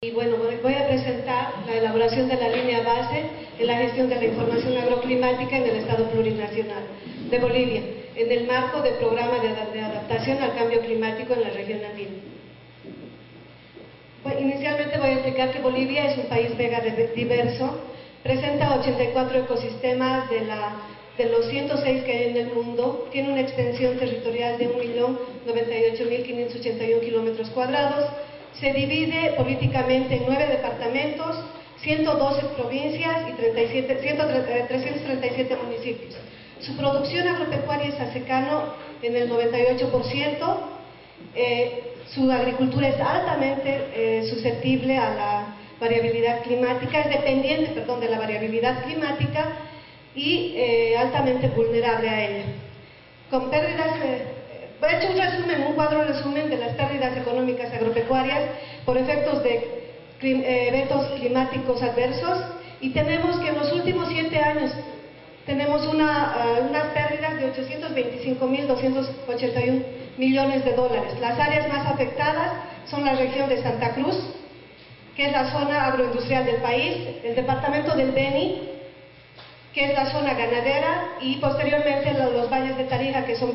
Y bueno, voy a presentar la elaboración de la línea base en la gestión de la información agroclimática en el Estado Plurinacional de Bolivia, en el marco del programa de adaptación al cambio climático en la región andina. Inicialmente voy a explicar que Bolivia es un país mega diverso, presenta 84 ecosistemas de los 106 que hay en el mundo, tiene una extensión territorial de 1.098.581 kilómetros cuadrados, se divide políticamente en 9 departamentos, 112 provincias y 337 municipios. Su producción agropecuaria es a secano en el 98%, su agricultura es altamente susceptible a la variabilidad climática, es dependiente, de la variabilidad climática y altamente vulnerable a ella. Con pérdidas, he hecho un resumen, un cuadro resumen de las pérdidas económicas agropecuarias por efectos de eventos climáticos adversos, y tenemos que en los últimos 7 años tenemos unas pérdidas de 825.281 millones de dólares. Las áreas más afectadas son la región de Santa Cruz, que es la zona agroindustrial del país, el departamento del Beni, que es la zona ganadera, y posteriormente los valles de Tarija, que son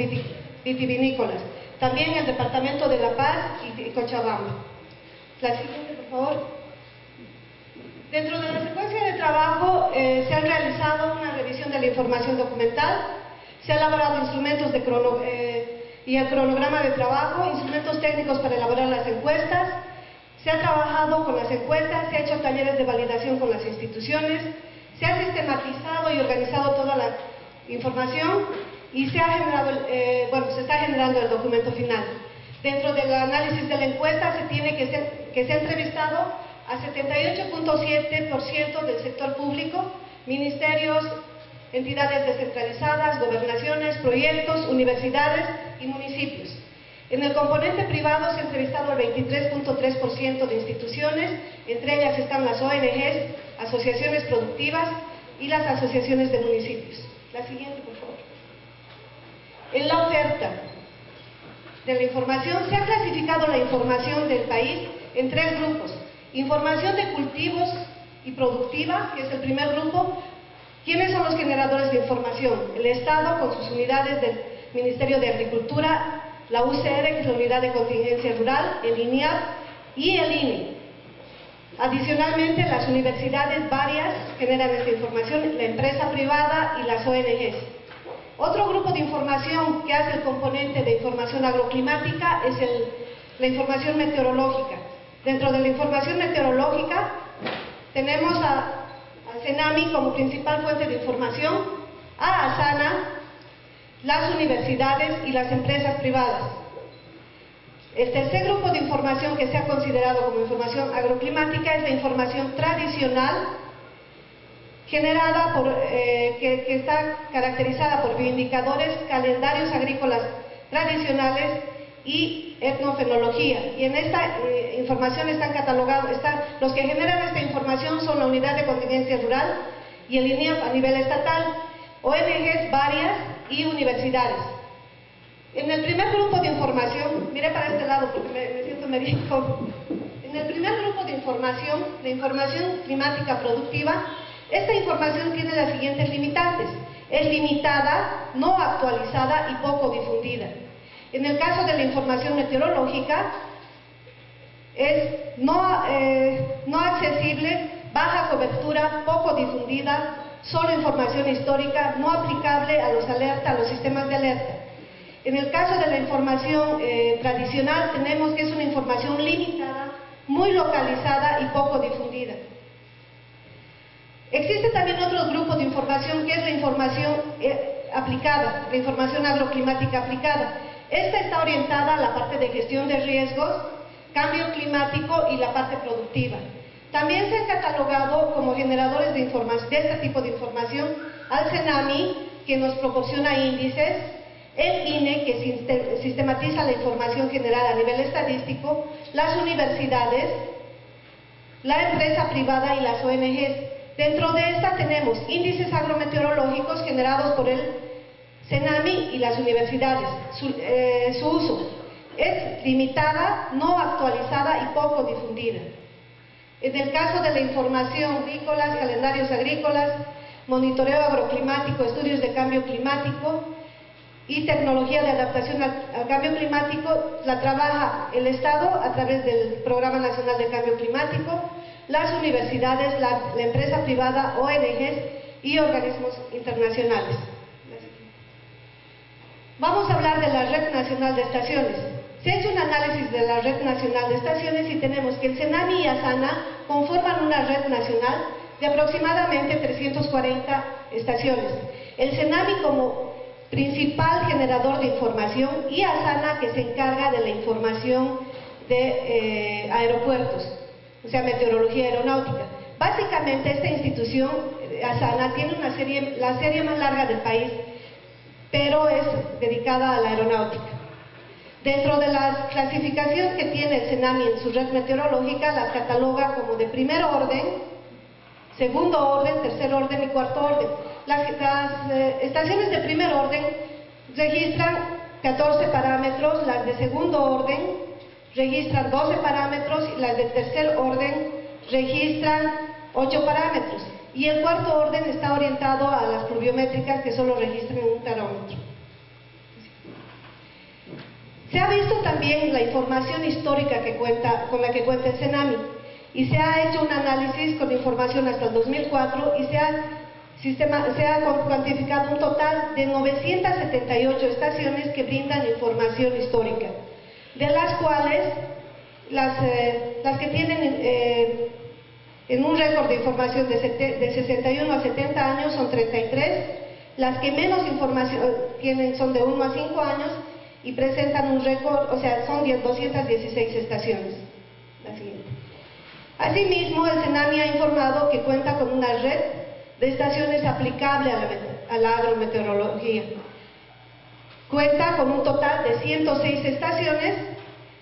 vitivinícolas. También el departamento de La Paz y Cochabamba. La siguiente, por favor. Dentro de la secuencia de trabajo se han realizado una revisión de la información documental, se ha elaborado instrumentos y el cronograma de trabajo, instrumentos técnicos para elaborar las encuestas, se ha trabajado con las encuestas, se ha hecho talleres de validación con las instituciones, se ha sistematizado y organizado toda la información y se ha generado, se está generando el documento final. Dentro del análisis de la encuesta se tiene que se ha entrevistado a 78.7% del sector público, ministerios, entidades descentralizadas, gobernaciones, proyectos, universidades y municipios. En el componente privado se ha entrevistado al 23.3% de instituciones, entre ellas están las ONGs, asociaciones productivas y las asociaciones de municipios. La siguiente, por favor. En la oferta de la información, se ha clasificado la información del país en 3 grupos. Información de cultivos y productiva, que es el primer grupo. ¿Quiénes son los generadores de información? El Estado con sus unidades del Ministerio de Agricultura, la UCR, que es la Unidad de Contingencia Rural, el INIAP y el INE. Adicionalmente, las universidades varias generan esta información, la empresa privada y las ONGs. Otro grupo de información que hace el componente de información agroclimática es la información meteorológica. Dentro de la información meteorológica tenemos al CENAMI como principal fuente de información, a ASANA, las universidades y las empresas privadas. El tercer grupo de información que se ha considerado como información agroclimática es la información tradicional, generada que está caracterizada por bioindicadores, calendarios agrícolas tradicionales y etnofenología. Y en esta información están catalogados, los que generan esta información son la Unidad de Contingencia Rural y el INIAP a nivel estatal, ONGs varias y universidades. En el primer grupo de información, mire para este lado porque me siento medio incómodo. En el primer grupo de información, la información climática productiva, esta información tiene las siguientes limitantes: es limitada, no actualizada y poco difundida. En el caso de la información meteorológica, es no accesible, baja cobertura, poco difundida, solo información histórica, no aplicable a los sistemas de alerta. En el caso de la información tradicional, tenemos que es una información limitada, muy localizada y poco difundida. Existe también otro grupo de información que es la información aplicada, la información agroclimática aplicada. Esta está orientada a la parte de gestión de riesgos, cambio climático y la parte productiva. También se han catalogado como generadores de este tipo de información al CENAMI, que nos proporciona índices, el INE, que sistematiza la información generada a nivel estadístico, las universidades, la empresa privada y las ONGs. Dentro de esta tenemos índices agrometeorológicos generados por el CENAMI y las universidades. Su uso es limitada, no actualizada y poco difundida. En el caso de la información agrícola, calendarios agrícolas, monitoreo agroclimático, estudios de cambio climático y tecnología de adaptación al cambio climático, la trabaja el Estado a través del Programa Nacional de Cambio Climático, las universidades, la empresa privada, ONGs y organismos internacionales. Vamos a hablar de la Red Nacional de Estaciones. Se ha hecho un análisis de la Red Nacional de Estaciones y tenemos que el CENAMI y ASANA conforman una red nacional de aproximadamente 340 estaciones. El CENAMI como principal generador de información y ASANA que se encarga de la información de aeropuertos, o sea, meteorología aeronáutica. Básicamente esta institución, ASANA, tiene la serie más larga del país, pero es dedicada a la aeronáutica. Dentro de la clasificación que tiene el CENAMI en su red meteorológica, las cataloga como de primer orden, segundo orden, tercer orden y cuarto orden. Las estaciones de primer orden registran 14 parámetros, las de segundo orden registran 12 parámetros y las de tercer orden registran 8 parámetros. Y el cuarto orden está orientado a las pluviométricas que solo registran un parámetro. Se ha visto también la información histórica con la que cuenta el CENAMI y se ha hecho un análisis con información hasta el 2004 y se ha cuantificado un total de 978 estaciones que brindan información histórica, de las cuales las que tienen en un récord de información de 61 a 70 años son 33, las que menos información tienen son de 1 a 5 años y presentan un récord, o sea, son 216 estaciones. La siguiente. Asimismo, el CENAMI ha informado que cuenta con una red de estaciones aplicable a la agrometeorología. Cuenta con un total de 106 estaciones,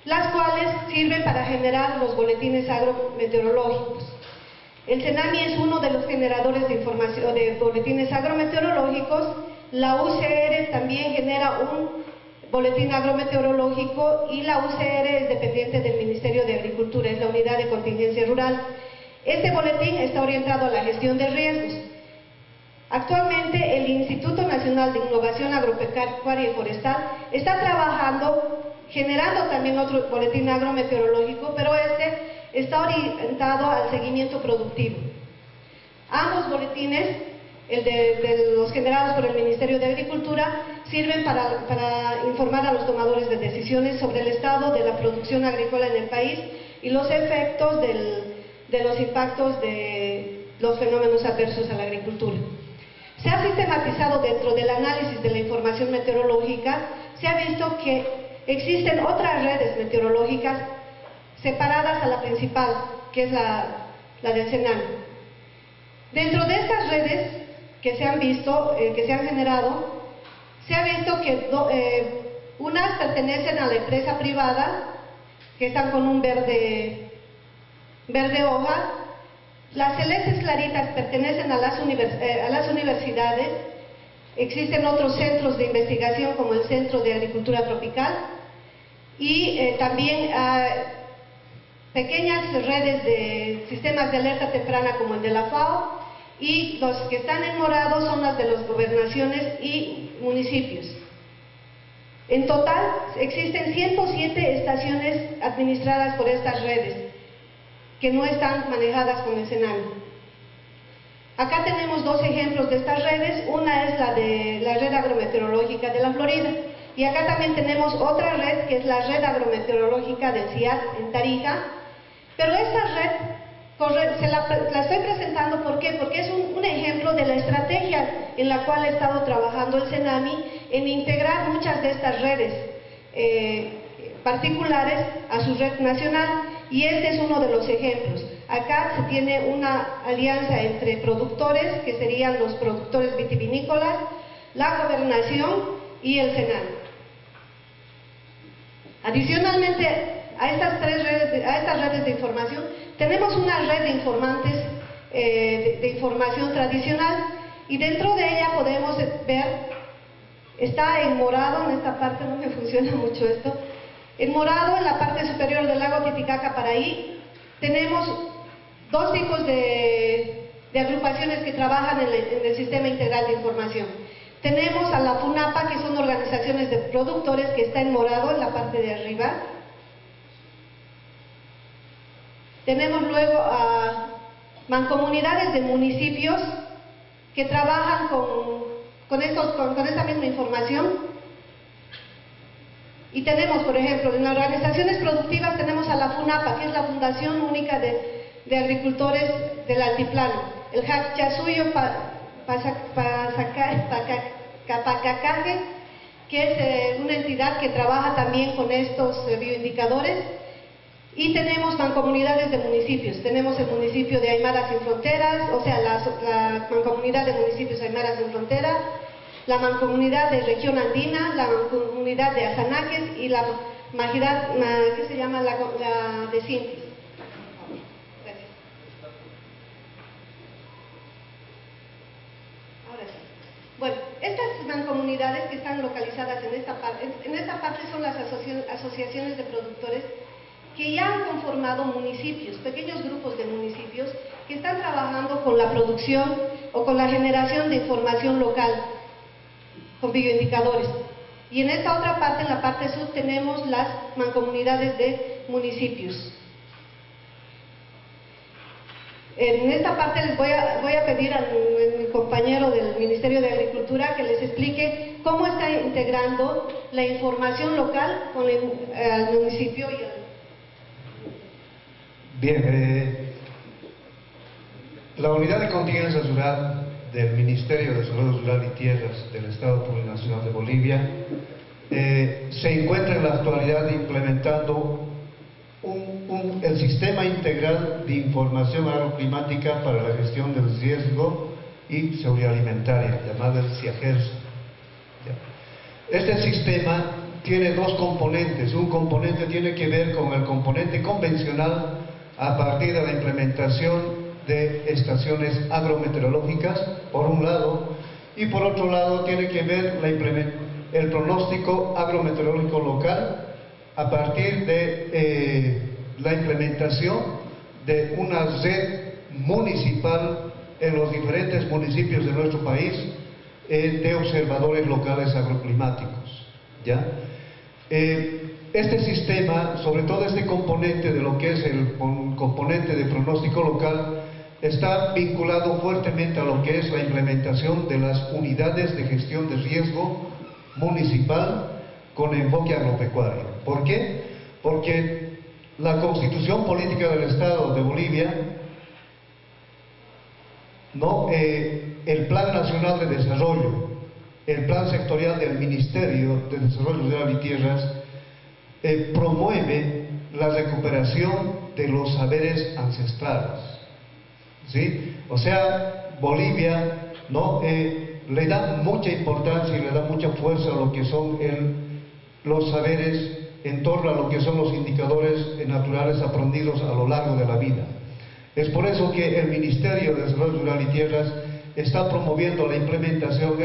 las cuales sirven para generar los boletines agrometeorológicos. El CENAMI es uno de los generadores de información de boletines agrometeorológicos. La UCR también genera un boletín agrometeorológico y la UCR es dependiente del Ministerio de Agricultura, es la unidad de contingencia rural. Este boletín está orientado a la gestión de riesgos. Actualmente el Instituto Nacional de Innovación Agropecuaria y Forestal está trabajando, generando también otro boletín agrometeorológico, pero este está orientado al seguimiento productivo. Ambos boletines, el de los generados por el Ministerio de Agricultura, sirven para informar a los tomadores de decisiones sobre el estado de la producción agrícola en el país y los efectos de los impactos de los fenómenos adversos a la agricultura. Se ha sistematizado dentro del análisis de la información meteorológica, se ha visto que existen otras redes meteorológicas separadas a la principal, que es la del CENAMI. Dentro de estas redes que se han visto, que se han generado, se ha visto que unas pertenecen a la empresa privada, que están con un verde hoja. Las celestes claritas pertenecen a las universidades. Existen otros centros de investigación como el Centro de Agricultura Tropical y también pequeñas redes de sistemas de alerta temprana como el de la FAO, y los que están en morado son las de las gobernaciones y municipios. En total existen 107 estaciones administradas por estas redes que no están manejadas con el CENAMI. Acá tenemos dos ejemplos de estas redes. Una es la de la red agrometeorológica de la Florida y acá también tenemos otra red que es la red agrometeorológica del CIAT en Tarija. Pero esta red la estoy presentando ¿por qué? Porque es un ejemplo de la estrategia en la cual ha estado trabajando el CENAMI en integrar muchas de estas redes particulares a su red nacional, y este es uno de los ejemplos. Acá se tiene una alianza entre productores, que serían los productores vitivinícolas, la gobernación y el CENAMI. Adicionalmente a estas redes de información, tenemos una red de informantes de información tradicional, y dentro de ella podemos ver, está en morado, en esta parte no me funciona mucho esto, en morado en la parte superior del lago Titicaca, Paraí, tenemos dos tipos de agrupaciones que trabajan en el Sistema Integral de Información. Tenemos a la FUNAPA, que son organizaciones de productores, que está en morado en la parte de arriba. Tenemos luego a mancomunidades de municipios que trabajan con esta misma información. Y tenemos, por ejemplo, en las organizaciones productivas tenemos a la FUNAPA, que es la Fundación Única de Agricultores del Altiplano. El Hachasuyo Capacacaje, que es una entidad que trabaja también con estos bioindicadores. Y tenemos mancomunidades de municipios. Tenemos el municipio de Aymara Sin Fronteras, o sea, la mancomunidad de municipios Aymara Sin Frontera, la mancomunidad de Región Andina, la mancomunidad de Azanaques y la majidad, ¿qué se llama? La de Sintis. Gracias. Ahora sí. Bueno, estas mancomunidades que están localizadas en esta parte son las asociaciones de productores que ya han conformado municipios, pequeños grupos de municipios que están trabajando con la producción o con la generación de información local, con bioindicadores. Y en esta otra parte, en la parte sur, tenemos las mancomunidades de municipios. En esta parte les voy a pedir a mi compañero del Ministerio de Agricultura que les explique cómo está integrando la información local con el municipio y el... Bien, la Unidad de Contingencia Rural del Ministerio de Desarrollo Rural y Tierras del Estado Plurinacional de Bolivia se encuentra en la actualidad implementando el Sistema Integral de Información Agroclimática para la Gestión del Riesgo y Seguridad Alimentaria, llamado el CIAGERSA. Este sistema tiene dos componentes. Un componente tiene que ver con el componente convencional a partir de la implementación de estaciones agrometeorológicas, por un lado, y por otro lado tiene que ver el pronóstico agrometeorológico local a partir de la implementación de una red municipal en los diferentes municipios de nuestro país de observadores locales agroclimáticos, ¿ya? Este sistema, sobre todo este componente de lo que es el componente de pronóstico local, está vinculado fuertemente a lo que es la implementación de las unidades de gestión de riesgo municipal con enfoque agropecuario. ¿Por qué? Porque la Constitución Política del Estado de Bolivia, el Plan Nacional de Desarrollo, el Plan Sectorial del Ministerio de Desarrollo Rural y Tierras, promueve la recuperación de los saberes ancestrales, ¿sí? O sea, Bolivia le da mucha importancia y le da mucha fuerza a lo que son los saberes en torno a lo que son los indicadores naturales aprendidos a lo largo de la vida. Es por eso que el Ministerio de Desarrollo Rural y Tierras está promoviendo la implementación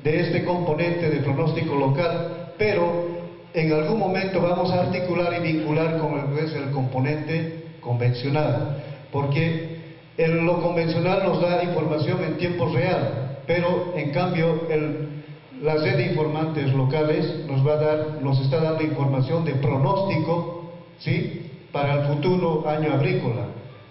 de este componente de pronóstico local, pero en algún momento vamos a articular y vincular con el componente convencional, porque lo convencional nos da información en tiempo real, pero en cambio la red de informantes locales nos está dando información de pronóstico, ¿sí?, para el futuro año agrícola,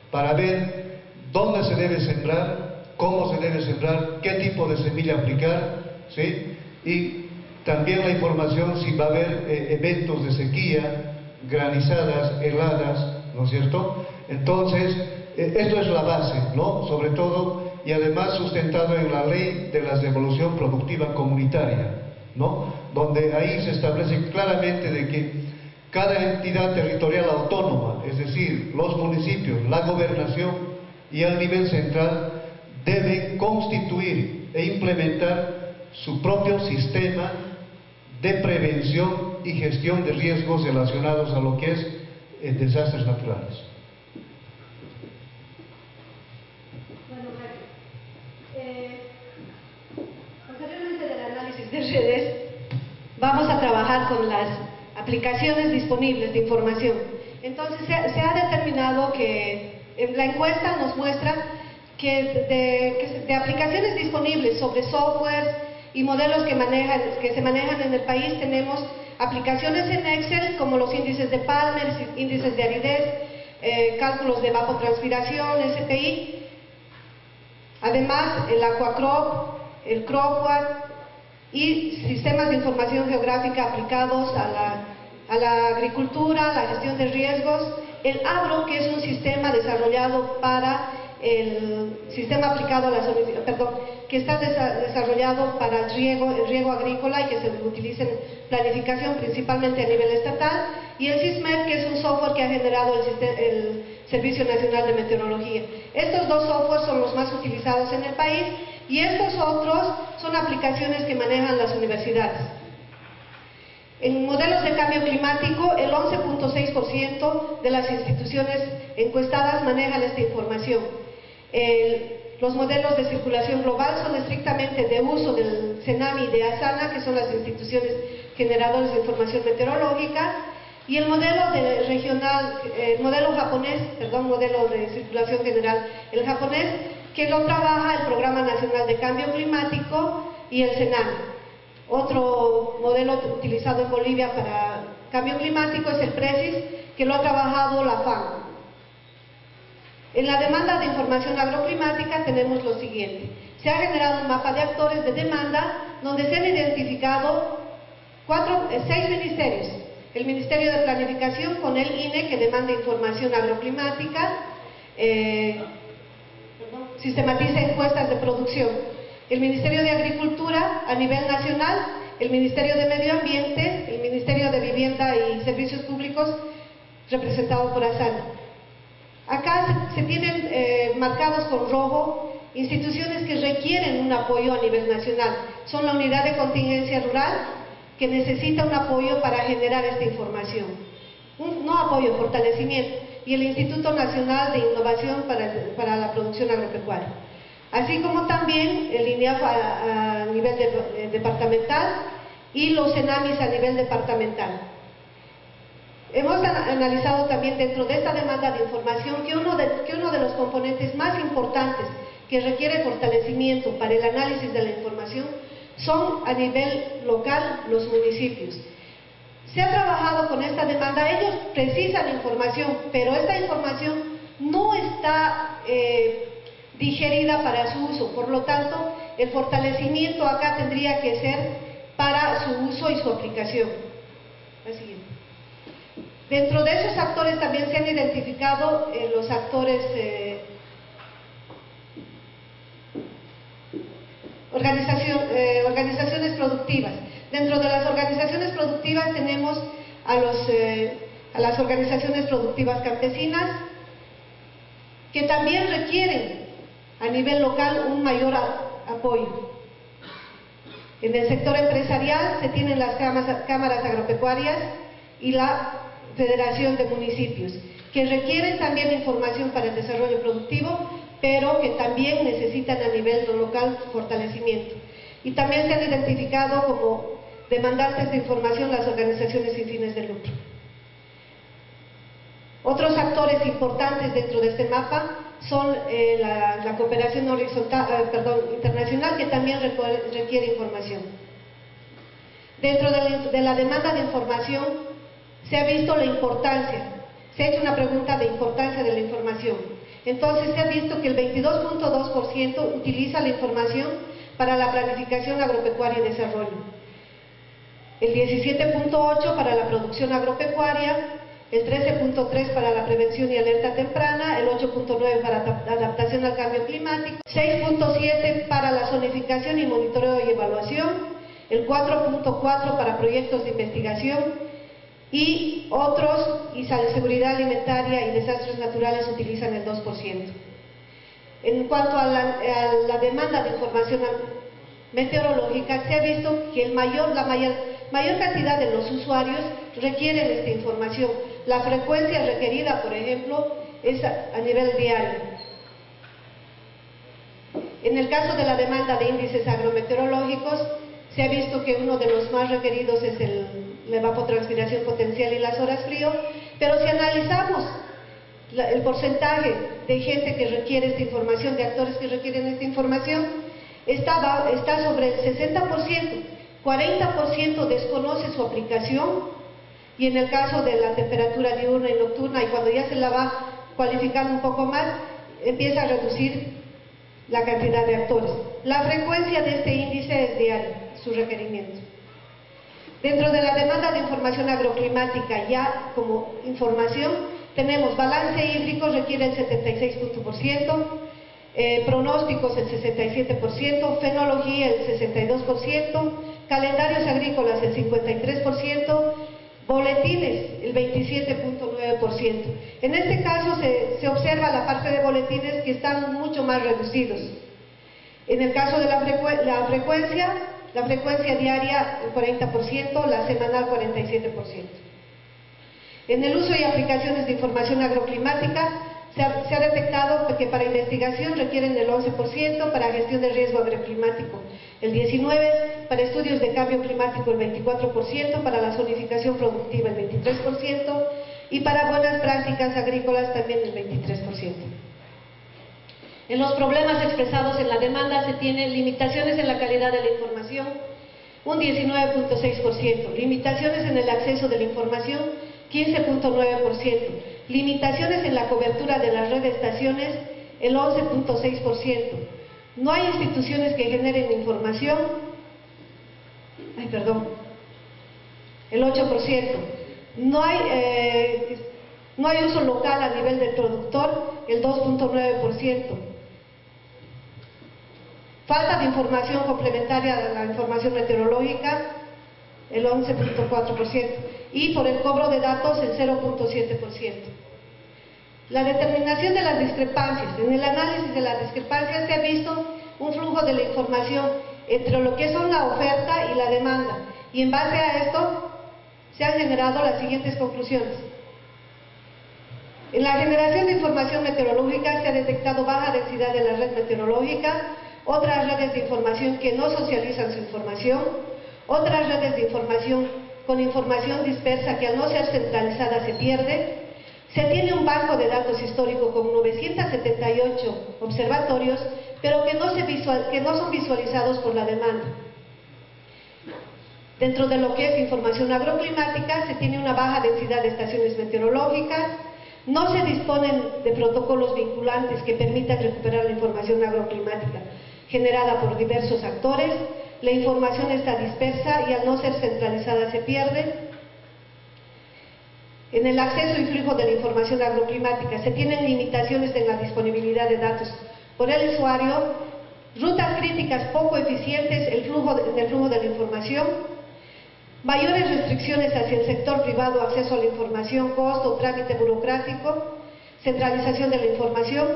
para ver dónde se debe sembrar, cómo se debe sembrar, qué tipo de semilla aplicar, ¿sí?, y también la información si va a haber eventos de sequía, granizadas, heladas, ¿no es cierto? Entonces, esto es la base, ¿no? Sobre todo, y además sustentado en la Ley de la Devolución Productiva Comunitaria, ¿no? Donde ahí se establece claramente de que cada entidad territorial autónoma, es decir, los municipios, la gobernación y el nivel central, deben constituir e implementar su propio sistema de prevención y gestión de riesgos relacionados a lo que es desastres naturales. Bueno, posteriormente del análisis de redes, vamos a trabajar con las aplicaciones disponibles de información. Entonces, se ha determinado que la encuesta nos muestra que de aplicaciones disponibles sobre software y modelos que se manejan en el país, tenemos aplicaciones en Excel como los índices de Palmer, índices de aridez, cálculos de evapotranspiración, SPI. Además, el Aquacrop, el CropWat y sistemas de información geográfica aplicados a la agricultura, la gestión de riesgos. El Agro, que es un sistema desarrollado para que está desarrollado para el riego agrícola y que se utiliza en planificación principalmente a nivel estatal, y el SISMET, que es un software que ha generado el Servicio Nacional de Meteorología. Estos dos softwares son los más utilizados en el país, y estos otros son aplicaciones que manejan las universidades. En modelos de cambio climático, el 11.6% de las instituciones encuestadas manejan esta información. Los modelos de circulación global son estrictamente de uso del CENAMI y de ASANA, que son las instituciones generadoras de información meteorológica, y el modelo modelo de circulación general, el japonés, que lo trabaja el Programa Nacional de Cambio Climático y el CENAMI. Otro modelo utilizado en Bolivia para cambio climático es el PRECIS, que lo ha trabajado la FAO. En la demanda de información agroclimática tenemos lo siguiente. Se ha generado un mapa de actores de demanda donde se han identificado 6 ministerios. El Ministerio de Planificación con el INE, que demanda información agroclimática, sistematiza encuestas de producción. El Ministerio de Agricultura a nivel nacional, el Ministerio de Medio Ambiente, el Ministerio de Vivienda y Servicios Públicos, representado por ASANA. Acá se tienen marcados con rojo instituciones que requieren un apoyo a nivel nacional. Son la Unidad de Contingencia Rural, que necesita un apoyo para generar esta información. No apoyo, fortalecimiento. Y el Instituto Nacional de Innovación para la Producción Agropecuaria. Así como también el INEAF a nivel departamental y los CENAMIs a nivel departamental. Hemos analizado también dentro de esta demanda de información que uno de los componentes más importantes que requiere fortalecimiento para el análisis de la información son a nivel local los municipios. Se ha trabajado con esta demanda, ellos precisan información, pero esta información no está digerida para su uso, por lo tanto el fortalecimiento acá tendría que ser para su uso y su aplicación. La siguiente. Dentro de esos actores también se han identificado los actores organizaciones productivas. Dentro de las organizaciones productivas tenemos a las organizaciones productivas campesinas, que también requieren a nivel local un mayor apoyo. En el sector empresarial se tienen las cámaras agropecuarias y la Federación de Municipios, que requieren también información para el desarrollo productivo, pero que también necesitan a nivel local fortalecimiento. Y también se han identificado como demandantes de información las organizaciones sin fines de lucro. Otros actores importantes dentro de este mapa son la cooperación internacional, que también requiere información. Dentro de la demanda de información se ha visto la importancia, se ha hecho una pregunta de importancia de la información. Entonces se ha visto que el 22.2% utiliza la información para la planificación agropecuaria y desarrollo, el 17.8% para la producción agropecuaria, el 13.3% para la prevención y alerta temprana, el 8.9% para adaptación al cambio climático, 6.7% para la zonificación y monitoreo y evaluación, el 4.4% para proyectos de investigación, y otros, y seguridad alimentaria y desastres naturales, utilizan el 2%. En cuanto a la demanda de información meteorológica, se ha visto que la mayor cantidad de los usuarios requieren esta información. La frecuencia requerida, por ejemplo, es a nivel diario. En el caso de la demanda de índices agrometeorológicos, se ha visto que uno de los más requeridos es la evapotranspiración potencial y las horas frío, pero si analizamos el porcentaje de gente que requiere esta información, de actores que requieren esta información, está sobre el 60%, 40% desconoce su aplicación, y en el caso de la temperatura diurna y nocturna, y cuando ya se la va cualificando un poco más, empieza a reducir la cantidad de actores. La frecuencia de este índice es diaria, su requerimiento. Dentro de la demanda de información agroclimática, ya como información, tenemos balance hídrico, requiere el 76%, pronósticos el 67%, fenología el 62%, calendarios agrícolas el 53%, boletines el 27.9%. En este caso se observa la parte de boletines que están mucho más reducidos. En el caso de la frecuencia diaria el 40%, la semanal 47%. En el uso y aplicaciones de información agroclimática se ha detectado que para investigación requieren el 11%, para gestión de riesgo agroclimático el 19%, para estudios de cambio climático el 24%, para la zonificación productiva el 23% y para buenas prácticas agrícolas también el 23%. En los problemas expresados en la demanda se tienen limitaciones en la calidad de la información, un 19.6%, limitaciones en el acceso de la información, 15.9%, limitaciones en la cobertura de la red de estaciones, el 11.6%. No hay instituciones que generen información, el 8%. No hay uso local a nivel del productor, el 2.9%. Falta de información complementaria a la información meteorológica, el 11.4%. Y por el cobro de datos, el 0.7%. La determinación de las discrepancias. En el análisis de las discrepancias se ha visto un flujo de la información entre lo que son la oferta y la demanda. Y en base a esto se han generado las siguientes conclusiones. En la generación de información meteorológica se ha detectado baja densidad de la red meteorológica, otras redes de información que no socializan su información, otras redes de información con información dispersa que al no ser centralizada se pierde. Se tiene un banco de datos histórico con 978 observatorios, pero que no son visualizados por la demanda. Dentro de lo que es información agroclimática, se tiene una baja densidad de estaciones meteorológicas, no se disponen de protocolos vinculantes que permitan recuperar la información agroclimática generada por diversos actores, la información está dispersa y al no ser centralizada se pierde. En el acceso y flujo de la información agroclimática se tienen limitaciones en la disponibilidad de datos por el usuario, rutas críticas poco eficientes en el flujo de la información, mayores restricciones hacia el sector privado, acceso a la información, costo, trámite burocrático, centralización de la información,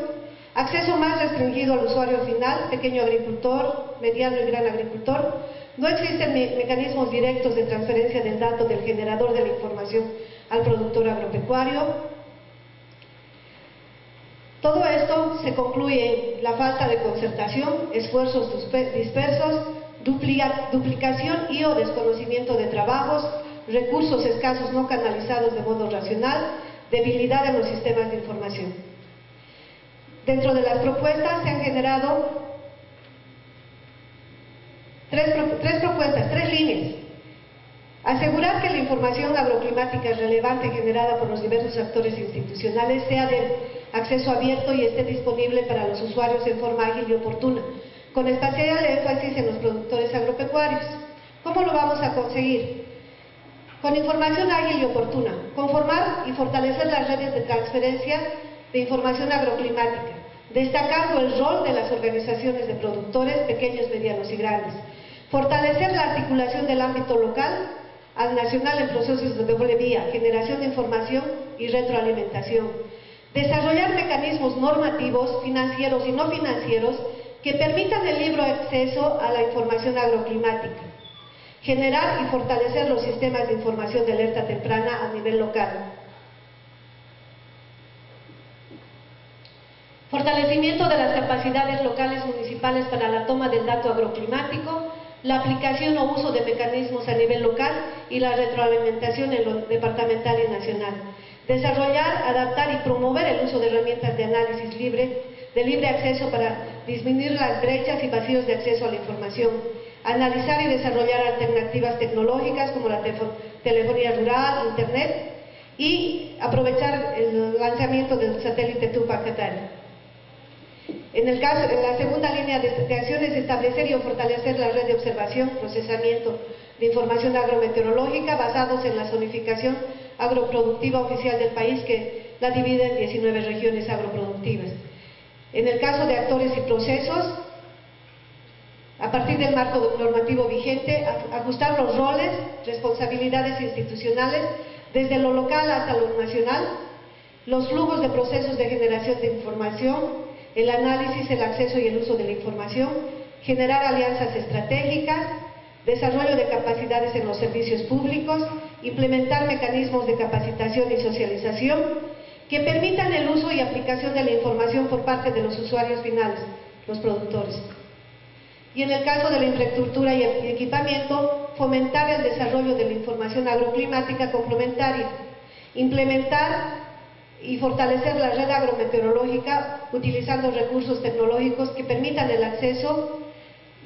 acceso más restringido al usuario final, pequeño agricultor, mediano y gran agricultor. No existen mecanismos directos de transferencia del dato del generador de la información al productor agropecuario. Todo esto se concluye en la falta de concertación, esfuerzos dispersos, duplicación y o desconocimiento de trabajos, recursos escasos no canalizados de modo racional, debilidad en los sistemas de información. Dentro de las propuestas se han generado tres líneas. Asegurar que la información agroclimática relevante generada por los diversos actores institucionales sea de acceso abierto y esté disponible para los usuarios en forma ágil y oportuna, con especial énfasis en los productores agropecuarios. ¿Cómo lo vamos a conseguir? Con información ágil y oportuna, conformar y fortalecer las redes de transferencia de información agroclimática, destacando el rol de las organizaciones de productores pequeños, medianos y grandes, fortalecer la articulación del ámbito local al nacional en procesos de doble vía, generación de información y retroalimentación, desarrollar mecanismos normativos, financieros y no financieros que permitan el libre acceso a la información agroclimática, generar y fortalecer los sistemas de información de alerta temprana a nivel local. Fortalecimiento de las capacidades locales municipales para la toma del dato agroclimático, la aplicación o uso de mecanismos a nivel local y la retroalimentación en lo departamental y nacional. Desarrollar, adaptar y promover el uso de herramientas de análisis de libre acceso para disminuir las brechas y vacíos de acceso a la información. Analizar y desarrollar alternativas tecnológicas como la telefonía rural, internet, y aprovechar el lanzamiento del satélite Tupac Katari. En la segunda línea de acción es establecer y fortalecer la red de observación, procesamiento de información agrometeorológica basados en la zonificación agroproductiva oficial del país, que la divide en 19 regiones agroproductivas. En el caso de actores y procesos, a partir del marco normativo vigente, ajustar los roles, responsabilidades institucionales desde lo local hasta lo nacional, los flujos de procesos de generación de información, el análisis, el acceso y el uso de la información, generar alianzas estratégicas, desarrollo de capacidades en los servicios públicos, implementar mecanismos de capacitación y socialización que permitan el uso y aplicación de la información por parte de los usuarios finales, los productores. Y en el caso de la infraestructura y equipamiento, fomentar el desarrollo de la información agroclimática complementaria, implementar y fortalecer la red agrometeorológica utilizando recursos tecnológicos que permitan el acceso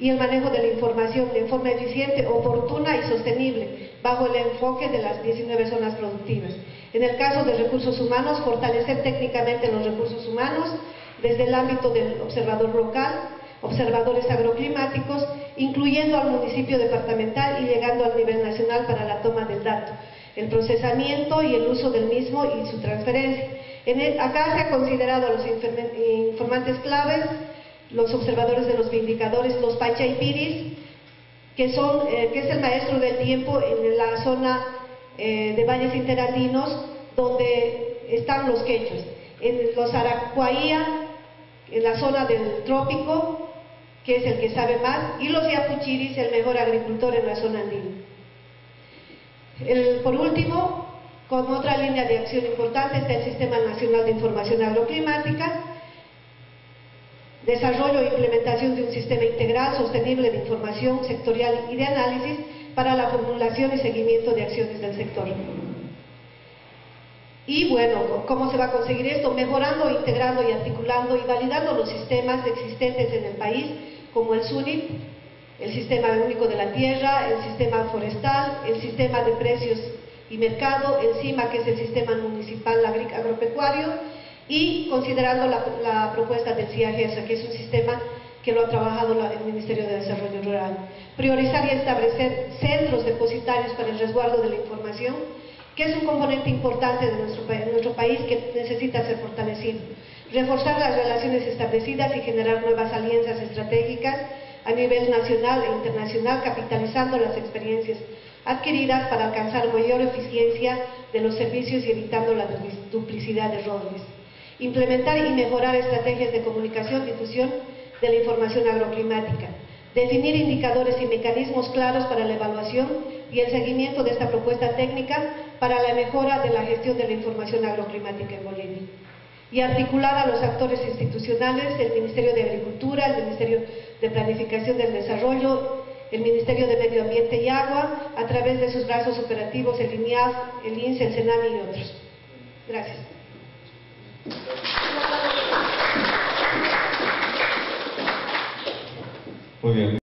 y el manejo de la información de forma eficiente, oportuna y sostenible, bajo el enfoque de las 19 zonas productivas. En el caso de recursos humanos, fortalecer técnicamente los recursos humanos desde el ámbito del observador local, observadores agroclimáticos, incluyendo al municipio departamental y llegando al nivel nacional para la toma del dato, el procesamiento y el uso del mismo y su transferencia. Acá se ha considerado a los informantes claves, los observadores de los vindicadores, los pachaipiris, que es el maestro del tiempo en la zona de valles interandinos, donde están los quechuas, en los aracuaía, en la zona del trópico, que es el que sabe más, y los yapuchiris, el mejor agricultor en la zona andina. Por último, como otra línea de acción importante, está el Sistema Nacional de Información Agroclimática, desarrollo e implementación de un sistema integral, sostenible de información sectorial y de análisis para la formulación y seguimiento de acciones del sector. Y bueno, ¿cómo se va a conseguir esto? Mejorando, integrando y articulando y validando los sistemas existentes en el país, como el SUNIT, el Sistema Único de la Tierra, el Sistema Forestal, el Sistema de Precios y Mercado, el CIMA, que es el Sistema Municipal Agropecuario, y considerando la propuesta del CIAGESA, que es un sistema que lo ha trabajado el Ministerio de Desarrollo Rural. Priorizar y establecer centros depositarios para el resguardo de la información, que es un componente importante de nuestro país que necesita ser fortalecido. Reforzar las relaciones establecidas y generar nuevas alianzas estratégicas a nivel nacional e internacional, capitalizando las experiencias adquiridas para alcanzar mayor eficiencia de los servicios y evitando la duplicidad de roles. Implementar y mejorar estrategias de comunicación y difusión de la información agroclimática. Definir indicadores y mecanismos claros para la evaluación y el seguimiento de esta propuesta técnica para la mejora de la gestión de la información agroclimática en Bolivia. Y articular a los actores institucionales, el Ministerio de Agricultura, el Ministerio de Planificación del Desarrollo, el Ministerio de Medio Ambiente y Agua, a través de sus brazos operativos, el INIAF, el INSE, el SENAMI y otros. Gracias. Muy bien.